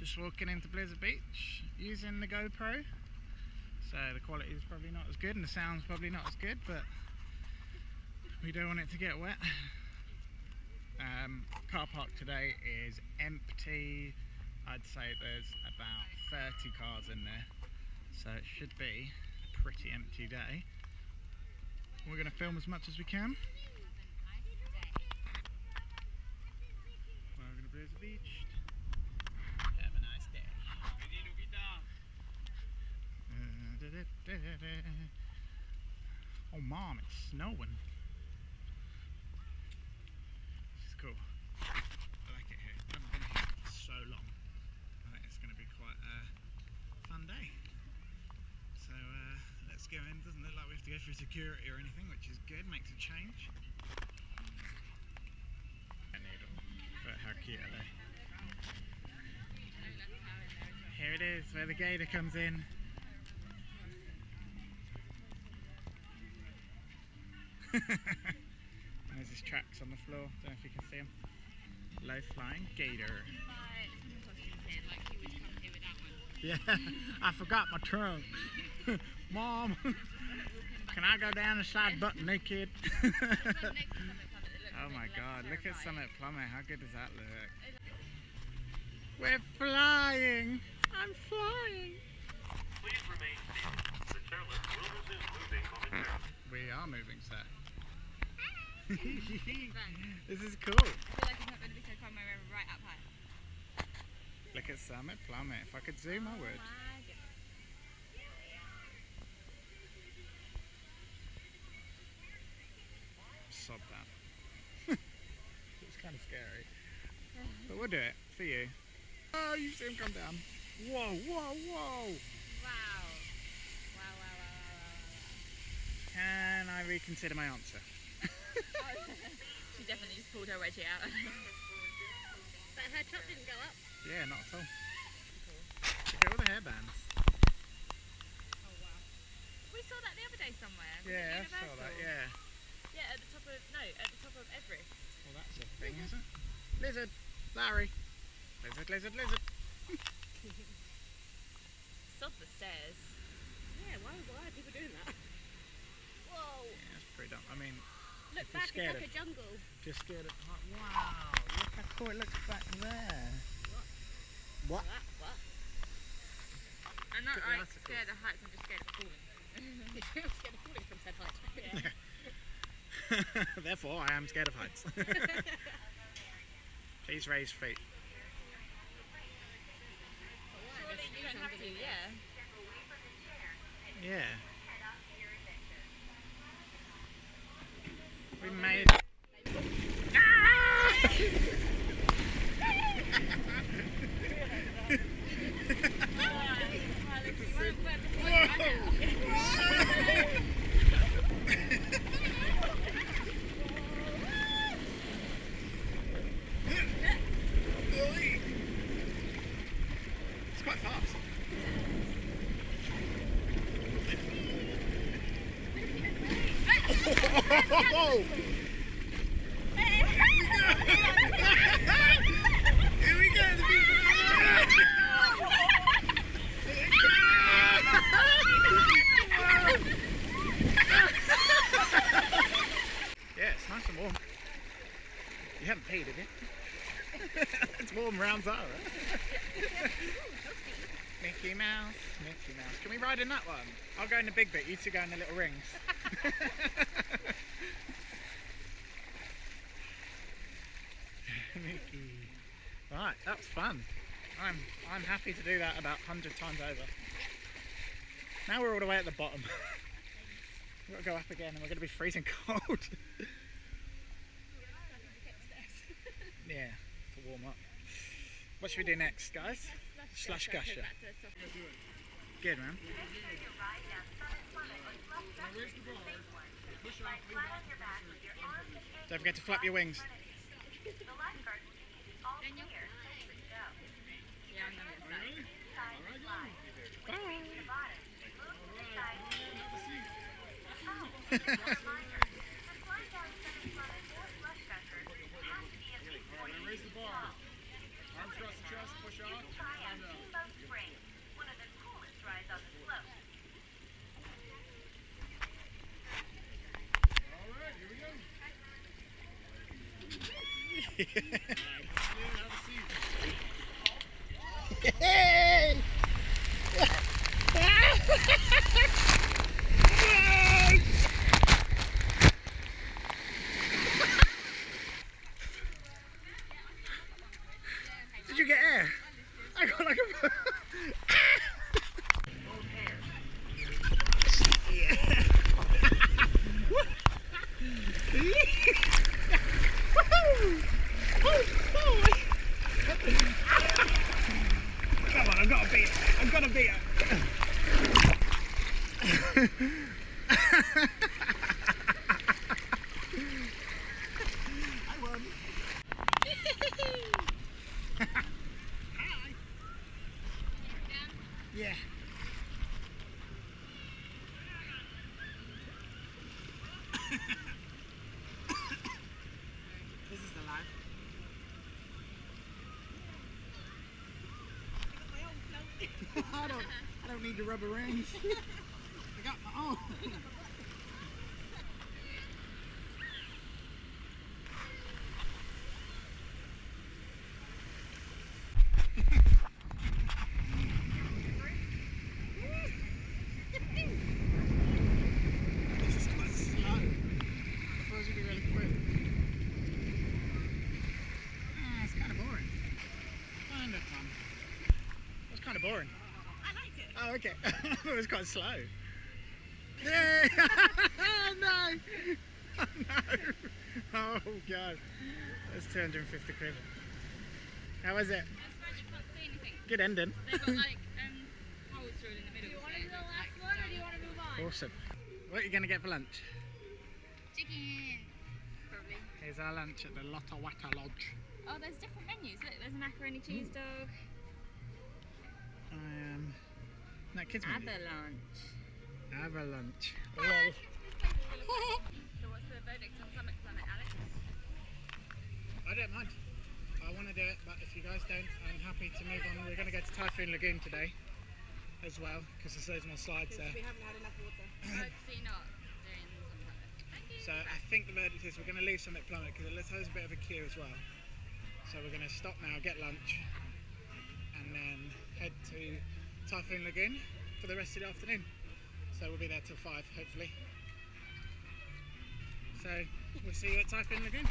Just walking into Blizzard Beach using the GoPro, so the quality is probably not as good and the sound's probably not as good, but we don't want it to get wet. Car park today is empty. I'd say there's about 30 cars in there, so it should be a pretty empty day. We're going to film as much as we can. Welcome to Blizzard Beach. Have a nice day. Oh mom, it's snowing. This is cool. I like it here. I haven't been here for so long. I think it's going to be quite a fun day. So let's go in. Doesn't look like we have to go through security or anything, which is good. Makes a change. But how cute are they? Here it is, where the gator comes in. There's his tracks on the floor. Don't know if you can see them. Low flying gator. Yeah, I forgot my trunk. Mom, can I go down the side butt naked? Oh my god, look at Summit Plummet. How good does that look? We're flying! I'm flying! Please remain seated. The chairlift will resume moving momentarily. We are moving, sir. This is cool. I feel like it's not going to be so fun when we're right up high. Look at Summit Plummet. If I could zoom, I would. Sod that. It's kind of scary. But we'll do it for you. Oh, you see him come down. Whoa, whoa, whoa. Wow. Wow, wow, wow, wow, wow. Can I reconsider my answer? She definitely just pulled her wedgie out. But her top didn't go up. Yeah, not at all. Look at all the hairbands. Oh wow. We saw that the other day somewhere. Was Yeah, I it saw that, Universal? yeah. Yeah, at the top of Everest. Well, that's a thing, is it? Lizard! Larry! Lizard, lizard, lizard! Sod the stairs. Yeah, why are people doing that? Whoa! Yeah, that's pretty dumb. I mean, Look If you're back, it's scared like of- a jungle. just scared of height. Wow! Look how cool it looks back there. What? What? I'm not Put the like article. scared of heights, I'm just scared of falling. I'm scared of falling from said height. Therefore, I am scared of heights. Please raise feet. Surely you don't have to, yeah. Yeah. We made. It's quite fast. Oh! Here we go! Yeah, it's nice and warm. You haven't peed, have you? It's warm round Zara. Mickey Mouse, Mickey Mouse. Can we ride in that one? I'll go in the big bit, you two go in the little rings. Mickey. Right, that's fun. I'm happy to do that about 100 times over. Now we're all the way at the bottom. We've got to go up again and we're going to be freezing cold. Yeah, to warm up. What should we do next, guys? Slush gusher. Good, man. Don't forget to flap your wings. Yeah, I'm gonna get Raise the bar. Arms across the chest, push off. Hey! Did you get air? I got like a... Yeah. Come on, I've got to beat it. I've got to beat it. I won. Hi. Yeah. This is the life. I don't need the rubber rings. I got my own. This is quite slow. I thought it was going to be really quick. It's kind of boring. Kind of fun. It was kind of boring. I liked it. Oh, okay. I thought it was quite slow. Yay! Oh, no! Oh, no! Oh, God. That's 250 quid. How was it? That's why you can't see anything. Good ending. They've got like holes drilled in the middle. Do you want to do the last one or do you want to move on? Awesome. What are you going to get for lunch? Chicken. Probably. Here's our lunch at the Lotta Wata Lodge. Oh, there's different menus. Look, there's a macaroni cheese dog. No, kids menu. Other lunch. Have a lunch. So what's the verdict on Summit Planet, Alex? I don't mind. I want to do it, but if you guys don't, I'm happy to move on. We're going to go to Typhoon Lagoon today as well, because there's loads more slides there. We haven't had enough water. Oh, so you're not doing Summit Planet. Thank you. So I think the verdict is we're going to leave Summit Plummet because there's a bit of a queue as well. So we're going to stop now, get lunch, and then head to Typhoon Lagoon for the rest of the afternoon. So we'll be there till 5, hopefully. So we'll see you at Typhoon Lagoon.